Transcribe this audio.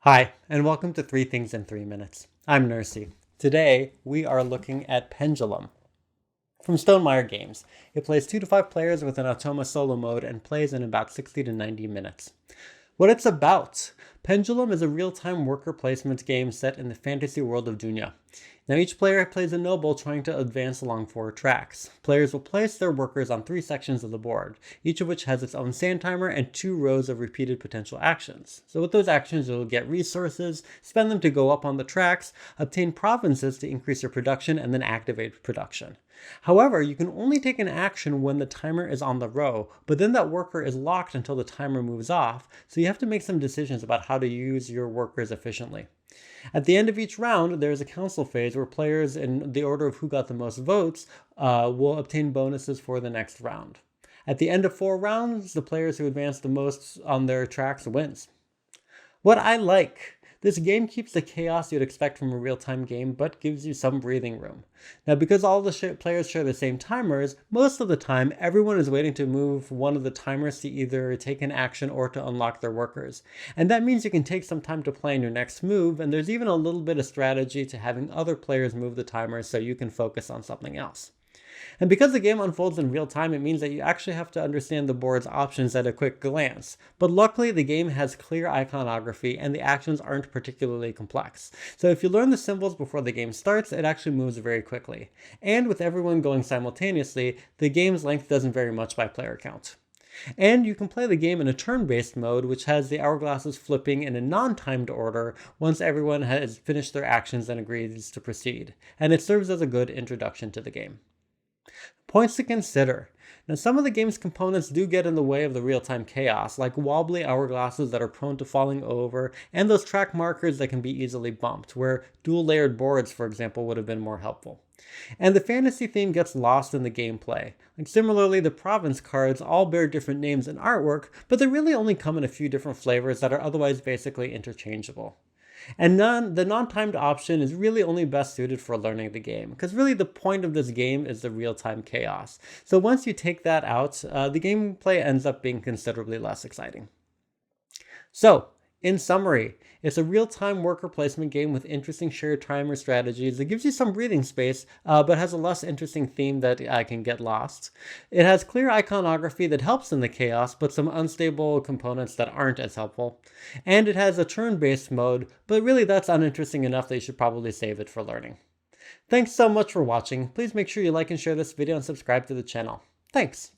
Hi, and welcome to 3 Things in 3 Minutes. I'm Nersi. Today, we are looking at Pendulum from Stonemaier Games. It plays 2 to 5 players with an automa solo mode and plays in about 60 to 90 minutes. What it's about. Pendulum is a real-time worker placement game set in the fantasy world of Dunya. Now each player plays a noble trying to advance along 4 tracks. Players will place their workers on 3 sections of the board, each of which has its own sand timer and 2 rows of repeated potential actions. So with those actions you'll get resources, spend them to go up on the tracks, obtain provinces to increase your production, and then activate production. However, you can only take an action when the timer is on the row, but then that worker is locked until the timer moves off, so you have to make some decisions about how to use your workers efficiently. At the end of each round, there is a council phase where players, in the order of who got the most votes, will obtain bonuses for the next round. At the end of 4 rounds, the players who advance the most on their tracks wins. What I like. This game keeps the chaos you'd expect from a real-time game, but gives you some breathing room. Now, because all the players share the same timers, most of the time, everyone is waiting to move one of the timers to either take an action or to unlock their workers. And that means you can take some time to plan your next move, and there's even a little bit of strategy to having other players move the timers so you can focus on something else. And because the game unfolds in real time, it means that you actually have to understand the board's options at a quick glance. But luckily, the game has clear iconography and the actions aren't particularly complex. So if you learn the symbols before the game starts, it actually moves very quickly. And with everyone going simultaneously, the game's length doesn't vary much by player count. And you can play the game in a turn-based mode, which has the hourglasses flipping in a non-timed order once everyone has finished their actions and agrees to proceed. And it serves as a good introduction to the game. Points to consider. Now, some of the game's components do get in the way of the real-time chaos, like wobbly hourglasses that are prone to falling over, and those track markers that can be easily bumped, where dual-layered boards, for example, would have been more helpful. And the fantasy theme gets lost in the gameplay. Like similarly, the province cards all bear different names and artwork, but they really only come in a few different flavors that are otherwise basically interchangeable. And the non-timed option is really only best suited for learning the game, because really the point of this game is the real-time chaos. So once you take that out, the gameplay ends up being considerably less exciting. So, in summary, it's a real-time worker placement game with interesting shared timer strategies. It gives you some breathing space, but has a less interesting theme that can get lost. It has clear iconography that helps in the chaos, but some unstable components that aren't as helpful. And it has a turn-based mode, but really that's uninteresting enough that you should probably save it for learning. Thanks so much for watching. Please make sure you like and share this video and subscribe to the channel. Thanks!